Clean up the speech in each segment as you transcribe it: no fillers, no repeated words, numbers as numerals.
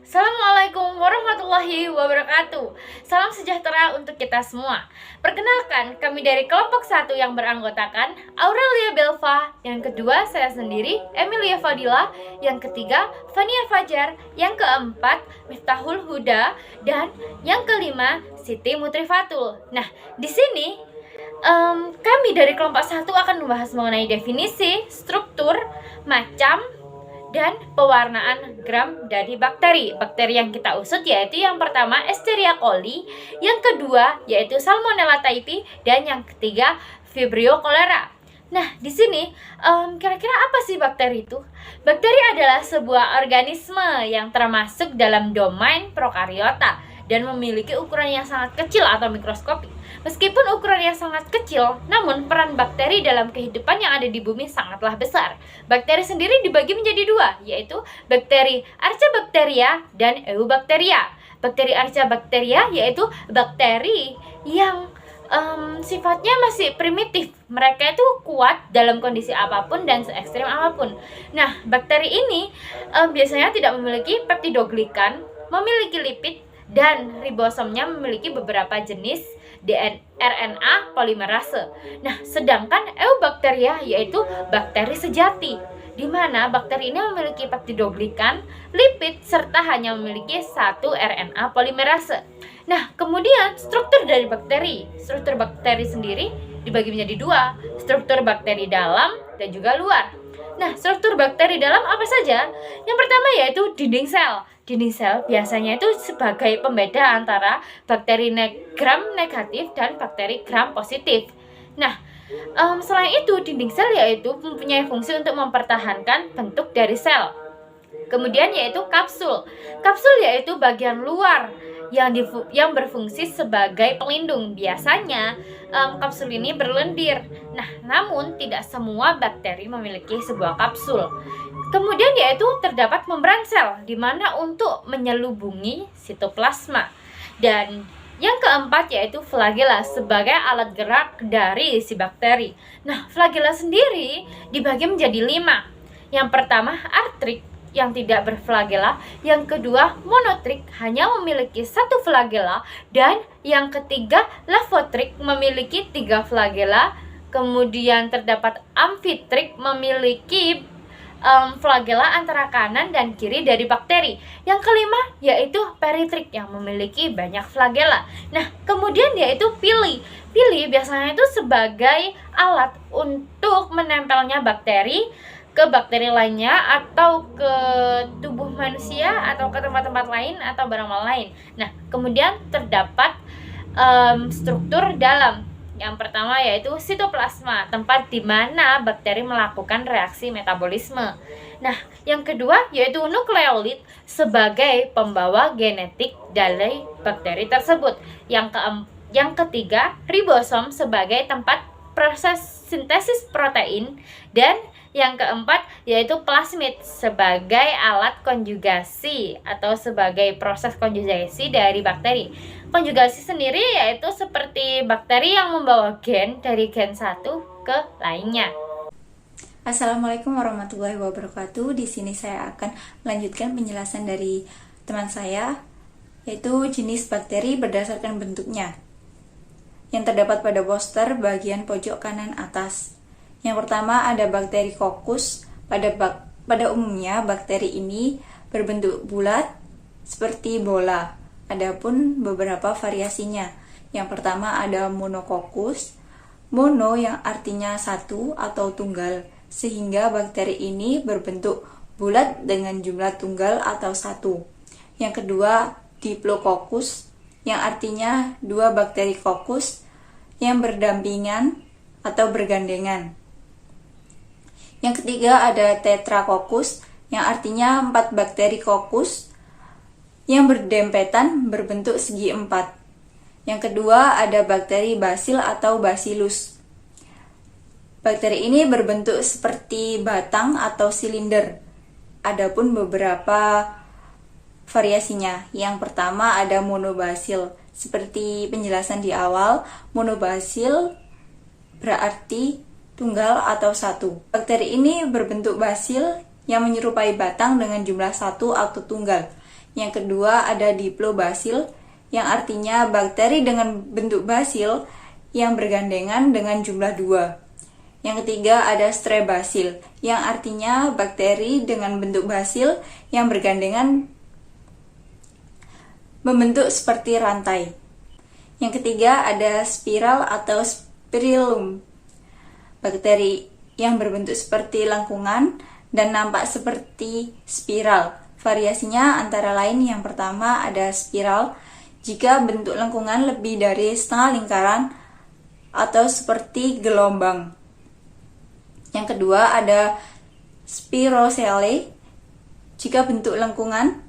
Assalamualaikum warahmatullahi wabarakatuh. Salam sejahtera untuk kita semua. Perkenalkan, kami dari kelompok 1 yang beranggotakan Aurelia Belva, yang kedua saya sendiri Emilia Fadila, yang ketiga Fania Fajar, yang keempat Miftahul Huda, dan yang kelima Siti Mutrifatul. Nah, di sini kami dari kelompok 1 akan membahas mengenai definisi, struktur, macam, dan pewarnaan gram dari bakteri. Bakteri yang kita usut yaitu yang pertama Escherichia coli, yang kedua yaitu Salmonella typhi, dan yang ketiga Vibrio cholera. Nah, di sini kira-kira apa sih bakteri itu? Bakteri adalah sebuah organisme yang termasuk dalam domain prokariota dan memiliki ukuran yang sangat kecil atau mikroskopik. Meskipun ukurannya sangat kecil, namun peran bakteri dalam kehidupan yang ada di bumi sangatlah besar. Bakteri sendiri dibagi menjadi dua, yaitu bakteri Archaebacteria dan Eubacteria. Bakteri Archaebacteria yaitu bakteri yang sifatnya masih primitif. Mereka itu kuat dalam kondisi apapun dan se-ekstrim apapun. Nah, bakteri ini biasanya tidak memiliki peptidoglikan, memiliki lipid, dan ribosomnya memiliki beberapa jenis RNA polimerase. Nah, sedangkan Eubacteria yaitu bakteri sejati, di mana bakteri ini memiliki peptidoglikan, lipid, serta hanya memiliki satu RNA polimerase. Nah, kemudian struktur dari bakteri. Struktur bakteri sendiri dibagi menjadi dua, struktur bakteri dalam dan juga luar. Nah, struktur bakteri dalam apa saja? Yang pertama yaitu dinding sel. Dinding sel biasanya itu sebagai pembeda antara bakteri gram negatif dan bakteri gram positif. Nah, selain itu dinding sel yaitu mempunyai fungsi untuk mempertahankan bentuk dari sel. Kemudian yaitu kapsul. Kapsul yaitu bagian luar yang berfungsi sebagai pelindung. Biasanya kapsul ini berlendir. Nah, namun tidak semua bakteri memiliki sebuah kapsul. Kemudian yaitu terdapat membran sel, di mana untuk menyelubungi sitoplasma. Dan yang keempat yaitu flagela sebagai alat gerak dari si bakteri. Nah, flagela sendiri dibagi menjadi 5. Yang pertama artrik yang tidak berflagela, yang kedua monotrik hanya memiliki 1 flagela, dan yang ketiga lavotrik memiliki 3 flagela. Kemudian terdapat amfitrik memiliki flagela antara kanan dan kiri dari bakteri. Yang kelima yaitu peritrik yang memiliki banyak flagela. Nah, kemudian yaitu pili. Pili biasanya itu sebagai alat untuk menempelnya bakteri ke bakteri lainnya, atau ke tubuh manusia, atau ke tempat-tempat lain, atau barang lain. Nah, kemudian terdapat struktur dalam. Yang pertama yaitu sitoplasma, tempat di mana bakteri melakukan reaksi metabolisme. Nah, yang kedua yaitu nukleolit sebagai pembawa genetik dari bakteri tersebut. Yang ketiga ribosom sebagai tempat proses sintesis protein, dan yang keempat yaitu plasmid sebagai alat konjugasi atau sebagai proses konjugasi dari bakteri. Konjugasi sendiri yaitu seperti bakteri yang membawa gen dari gen satu ke lainnya. Assalamualaikum warahmatullahi wabarakatuh. Di sini saya akan melanjutkan penjelasan dari teman saya, yaitu jenis bakteri berdasarkan bentuknya yang terdapat pada poster bagian pojok kanan atas. Yang pertama ada bakteri kokus. Pada umumnya bakteri ini berbentuk bulat seperti bola. Adapun beberapa variasinya. Yang pertama ada monokokus. Mono yang artinya satu atau tunggal, sehingga bakteri ini berbentuk bulat dengan jumlah tunggal atau satu. Yang kedua diplococcus yang artinya dua bakteri kokus yang berdampingan atau bergandengan. Yang ketiga ada tetracoccus yang artinya 4 bakteri kokus yang berdempetan berbentuk segi 4. Yang kedua ada bakteri basil atau bacillus. Bakteri ini berbentuk seperti batang atau silinder. Adapun beberapa variasinya. Yang pertama ada monobasil. Seperti penjelasan di awal, monobasil berarti tunggal atau satu. Bakteri ini berbentuk basil yang menyerupai batang dengan jumlah satu atau tunggal. Yang kedua ada diplobasil, yang artinya bakteri dengan bentuk basil yang bergandengan dengan jumlah 2. Yang ketiga ada strebasil, yang artinya bakteri dengan bentuk basil yang bergandengan membentuk seperti rantai. Yang ketiga ada spiral atau spirillum, bakteri yang berbentuk seperti lengkungan dan nampak seperti spiral. Variasinya antara lain yang pertama ada spiral, jika bentuk lengkungan lebih dari setengah lingkaran atau seperti gelombang. Yang kedua ada spirocele, jika bentuk lengkungan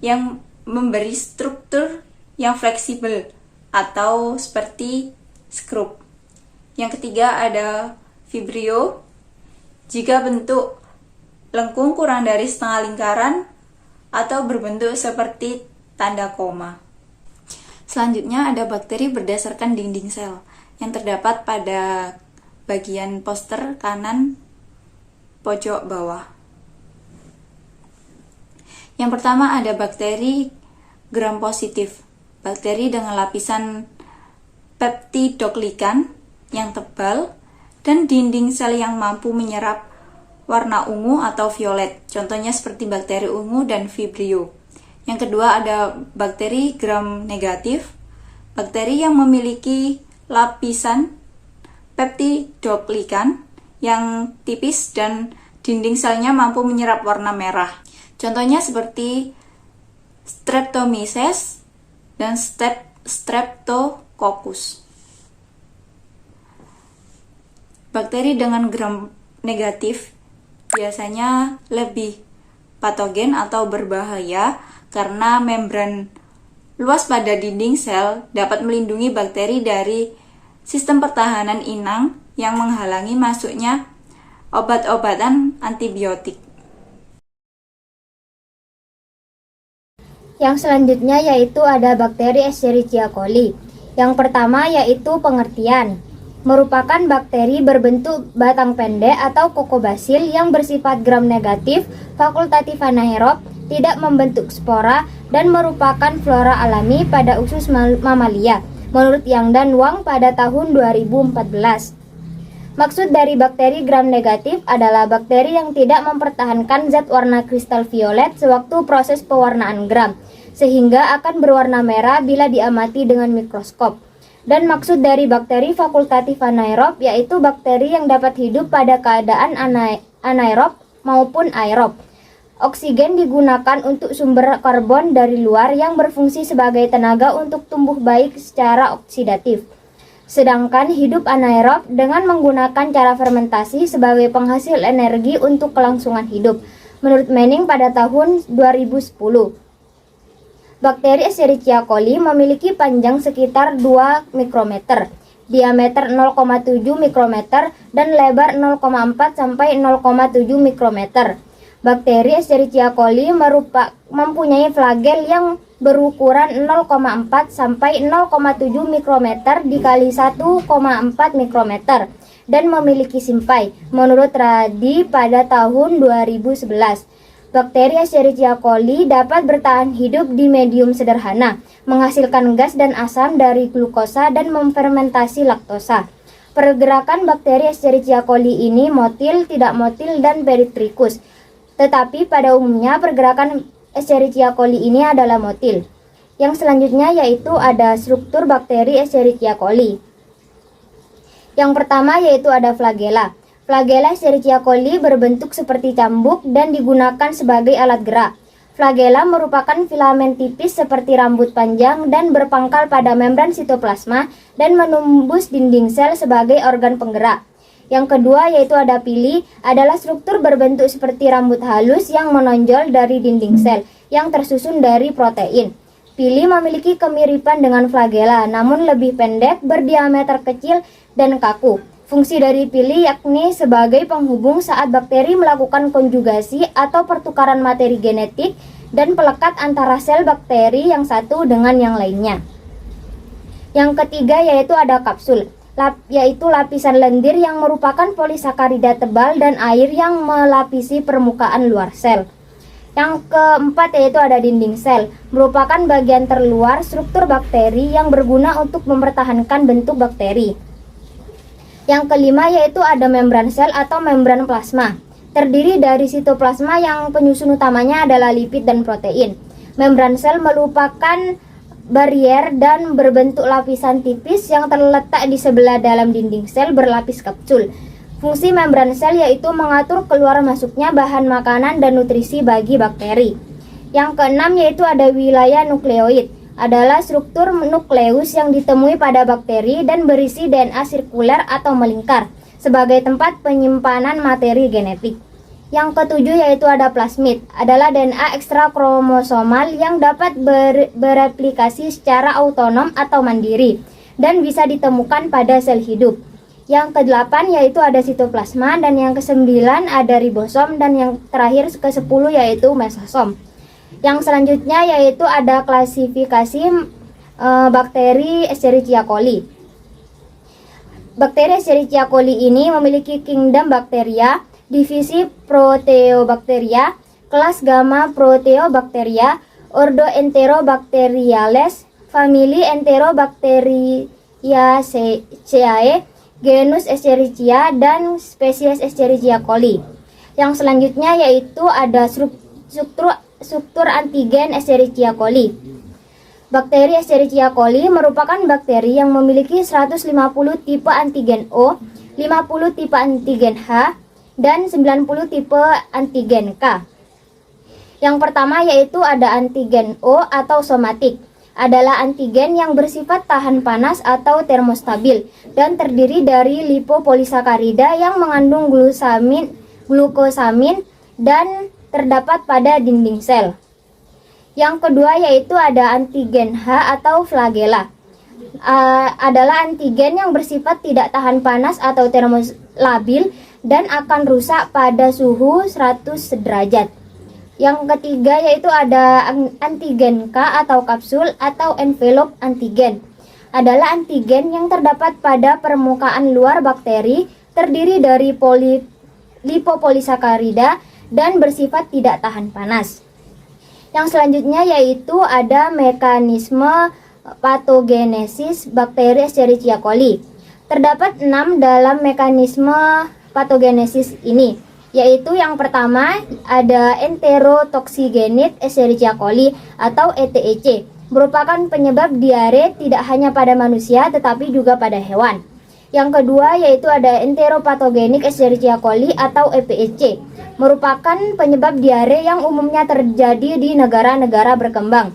yang memberi struktur yang fleksibel atau seperti skrup. Yang ketiga ada vibrio, jika bentuk lengkung kurang dari setengah lingkaran atau berbentuk seperti tanda koma. Selanjutnya ada bakteri berdasarkan dinding sel yang terdapat pada bagian poster kanan pojok bawah. Yang pertama ada bakteri gram positif, bakteri dengan lapisan peptidoglikan yang tebal dan dinding sel yang mampu menyerap warna ungu atau violet, contohnya seperti bakteri ungu dan vibrio. Yang kedua ada bakteri gram negatif, bakteri yang memiliki lapisan peptidoglikan yang tipis dan dinding selnya mampu menyerap warna merah. Contohnya seperti Streptomyces dan Streptococcus. Bakteri dengan gram negatif biasanya lebih patogen atau berbahaya karena membran luas pada dinding sel dapat melindungi bakteri dari sistem pertahanan inang yang menghalangi masuknya obat-obatan antibiotik. Yang selanjutnya yaitu ada bakteri Escherichia coli. Yang pertama yaitu pengertian. Merupakan bakteri berbentuk batang pendek atau kokobasil yang bersifat gram negatif, fakultatif anaerob, tidak membentuk spora, dan merupakan flora alami pada usus mamalia, menurut Yang dan Wang pada tahun 2014. Maksud dari bakteri gram negatif adalah bakteri yang tidak mempertahankan zat warna kristal violet sewaktu proses pewarnaan gram, sehingga akan berwarna merah bila diamati dengan mikroskop. Dan maksud dari bakteri fakultatif anaerob yaitu bakteri yang dapat hidup pada keadaan anaerob maupun aerob. Oksigen digunakan untuk sumber karbon dari luar yang berfungsi sebagai tenaga untuk tumbuh baik secara oksidatif. Sedangkan hidup anaerob dengan menggunakan cara fermentasi sebagai penghasil energi untuk kelangsungan hidup, menurut Manning pada tahun 2010. Bakteri Escherichia coli memiliki panjang sekitar 2 mikrometer, diameter 0,7 mikrometer, dan lebar 0,4 sampai 0,7 mikrometer. Bakteri Escherichia coli mempunyai flagel yang berukuran 0,4 sampai 0,7 mikrometer dikali 1,4 mikrometer dan memiliki simpai, menurut Radi pada tahun 2011. Bakteri Escherichia coli dapat bertahan hidup di medium sederhana, menghasilkan gas dan asam dari glukosa dan memfermentasi laktosa. Pergerakan bakteri Escherichia coli ini motil, tidak motil, dan peritrikus. Tetapi pada umumnya pergerakan Escherichia coli ini adalah motil. Yang selanjutnya yaitu ada struktur bakteri Escherichia coli. Yang pertama yaitu ada flagela. Flagela Escherichia coli berbentuk seperti cambuk dan digunakan sebagai alat gerak. Flagela merupakan filamen tipis seperti rambut panjang dan berpangkal pada membran sitoplasma dan menembus dinding sel sebagai organ penggerak. Yang kedua yaitu ada pili, adalah struktur berbentuk seperti rambut halus yang menonjol dari dinding sel yang tersusun dari protein. Pili memiliki kemiripan dengan flagela namun lebih pendek, berdiameter kecil, dan kaku. Fungsi dari pili yakni sebagai penghubung saat bakteri melakukan konjugasi atau pertukaran materi genetik dan pelekat antara sel bakteri yang satu dengan yang lainnya. Yang ketiga yaitu ada kapsul, yaitu lapisan lendir yang merupakan polisakarida tebal dan air yang melapisi permukaan luar sel. Yang keempat yaitu ada dinding sel, merupakan bagian terluar struktur bakteri yang berguna untuk mempertahankan bentuk bakteri. Yang kelima yaitu ada membran sel atau membran plasma, terdiri dari sitoplasma yang penyusun utamanya adalah lipid dan protein. Membran sel merupakan barier dan berbentuk lapisan tipis yang terletak di sebelah dalam dinding sel berlapis kapsul. Fungsi membran sel yaitu mengatur keluar masuknya bahan makanan dan nutrisi bagi bakteri. Yang keenam yaitu ada wilayah nukleoid, adalah struktur nukleus yang ditemui pada bakteri dan berisi DNA sirkuler atau melingkar sebagai tempat penyimpanan materi genetik. Yang ketujuh yaitu ada plasmid, adalah DNA ekstra kromosomal yang dapat bereplikasi secara autonom atau mandiri dan bisa ditemukan pada sel hidup. Yang kedelapan yaitu ada sitoplasma, dan yang kesembilan ada ribosom, dan yang terakhir ke-10 yaitu mesosom. Yang selanjutnya yaitu ada klasifikasi bakteri Escherichia coli. Bakteri Escherichia coli ini memiliki kingdom Bacteria, divisi Proteobacteria, kelas Gamma Proteobacteria, ordo Enterobacteriales, famili Enterobacteriaceae, genus Escherichia, dan spesies Escherichia coli. Yang selanjutnya yaitu ada struktur antigen Escherichia coli. Bakteri Escherichia coli merupakan bakteri yang memiliki 150 tipe antigen O, 50 tipe antigen H, dan 90 tipe antigen K. Yang pertama yaitu ada antigen O atau somatik, adalah antigen yang bersifat tahan panas atau termostabil dan terdiri dari lipopolisakarida yang mengandung glukosamin dan terdapat pada dinding sel. Yang kedua yaitu ada antigen H atau flagella, adalah antigen yang bersifat tidak tahan panas atau termolabil dan akan rusak pada suhu 100 derajat. Yang ketiga yaitu ada antigen K atau kapsul atau envelope antigen, adalah antigen yang terdapat pada permukaan luar bakteri, terdiri dari lipopolisakarida dan bersifat tidak tahan panas. Yang selanjutnya yaitu ada mekanisme patogenesis bakteri Escherichia coli. Terdapat 6 dalam mekanisme patogenesis ini, yaitu yang pertama ada enterotoksigenit Escherichia coli atau ETEC, merupakan penyebab diare tidak hanya pada manusia tetapi juga pada hewan. Yang kedua yaitu ada enteropatogenik Escherichia coli atau EPEC, merupakan penyebab diare yang umumnya terjadi di negara-negara berkembang.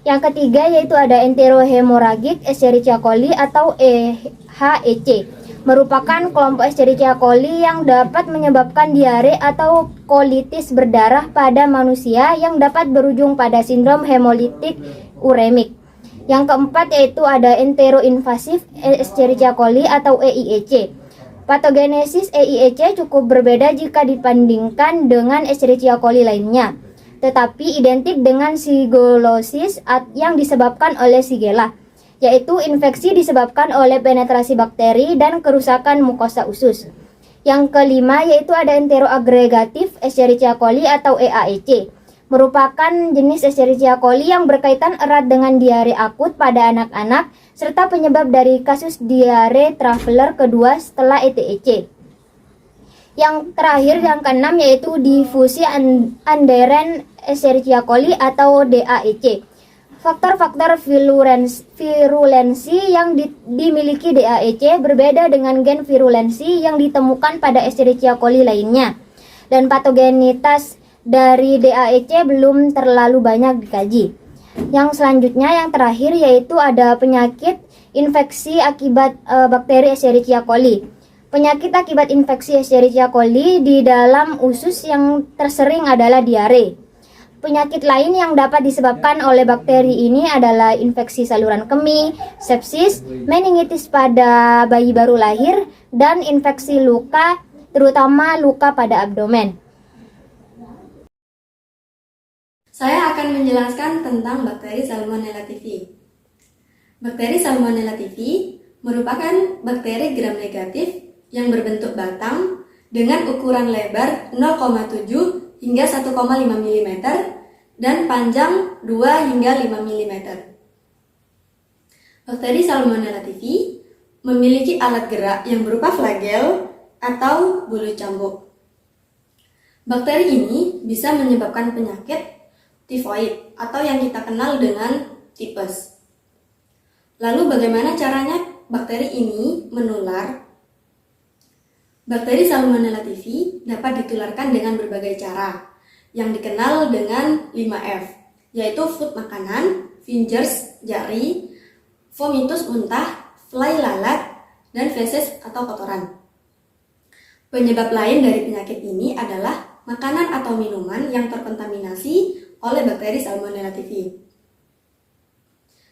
Yang ketiga yaitu ada enterohemorrhagic Escherichia coli atau EHEC, merupakan kelompok Escherichia coli yang dapat menyebabkan diare atau kolitis berdarah pada manusia yang dapat berujung pada sindrom hemolitik uremik. Yang keempat yaitu ada enteroinvasive Escherichia coli atau EIEC. Patogenesis EIEC cukup berbeda jika dibandingkan dengan Escherichia coli lainnya, tetapi identik dengan sigillosis yang disebabkan oleh Shigella, yaitu infeksi disebabkan oleh penetrasi bakteri dan kerusakan mukosa usus. Yang kelima yaitu ada enteroagregatif Escherichia coli atau EAEC, merupakan jenis Escherichia coli yang berkaitan erat dengan diare akut pada anak-anak serta penyebab dari kasus diare traveler kedua setelah ETEC. Yang terakhir yang keenam yaitu difusi underend Escherichia coli atau DAEC. Faktor-faktor virulensi yang dimiliki DAEC berbeda dengan gen virulensi yang ditemukan pada Escherichia coli lainnya, dan patogenitas dari DAEC belum terlalu banyak dikaji. Yang selanjutnya yang terakhir yaitu ada penyakit infeksi akibat bakteri Escherichia coli. Penyakit akibat infeksi Escherichia coli di dalam usus yang tersering adalah diare. Penyakit lain yang dapat disebabkan oleh bakteri ini adalah infeksi saluran kemih, sepsis, meningitis pada bayi baru lahir, dan infeksi luka, terutama luka pada abdomen. Saya akan menjelaskan tentang bakteri Salmonella typhi. Bakteri Salmonella typhi merupakan bakteri gram-negatif yang berbentuk batang dengan ukuran lebar 0,7 hingga 1,5 mm dan panjang 2 hingga 5 mm. Bakteri Salmonella typhi memiliki alat gerak yang berupa flagel atau bulu cambuk. Bakteri ini bisa menyebabkan penyakit tifoid atau yang kita kenal dengan tipes. Lalu bagaimana caranya bakteri ini menular? Bakteri Salmonella typhi dapat ditularkan dengan berbagai cara yang dikenal dengan 5F, yaitu food makanan, fingers jari, vomitus muntah, fly lalat, dan feces atau kotoran. Penyebab lain dari penyakit ini adalah makanan atau minuman yang terkontaminasi oleh bakteri Salmonella typhi.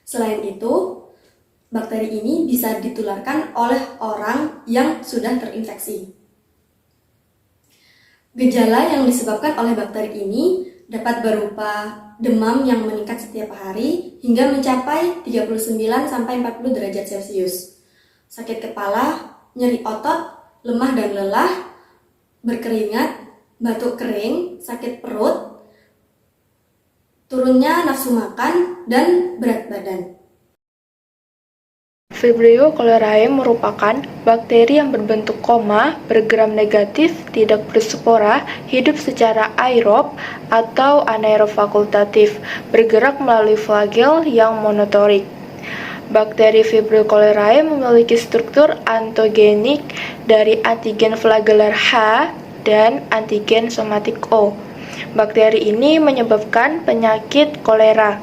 Selain itu, bakteri ini bisa ditularkan oleh orang yang sudah terinfeksi. Gejala yang disebabkan oleh bakteri ini dapat berupa demam yang meningkat setiap hari hingga mencapai 39-40 derajat Celcius, sakit kepala, nyeri otot, lemah dan lelah, berkeringat, batuk kering, sakit perut, turunnya nafsu makan, dan berat badan. Vibrio cholerae merupakan bakteri yang berbentuk koma, bergram negatif, tidak berspora, hidup secara aerob atau anaerob fakultatif, bergerak melalui flagel yang monotorik. Bakteri Vibrio cholerae memiliki struktur antogenik dari antigen flagelar H dan antigen somatik O. Bakteri ini menyebabkan penyakit kolera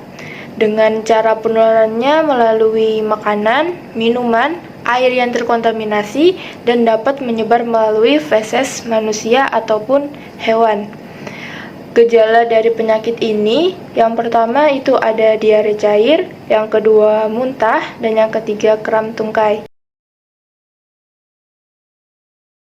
dengan cara penularannya melalui makanan, minuman, air yang terkontaminasi, dan dapat menyebar melalui feses manusia ataupun hewan. Gejala dari penyakit ini, yang pertama itu ada diare cair, yang kedua muntah, dan yang ketiga kram tungkai.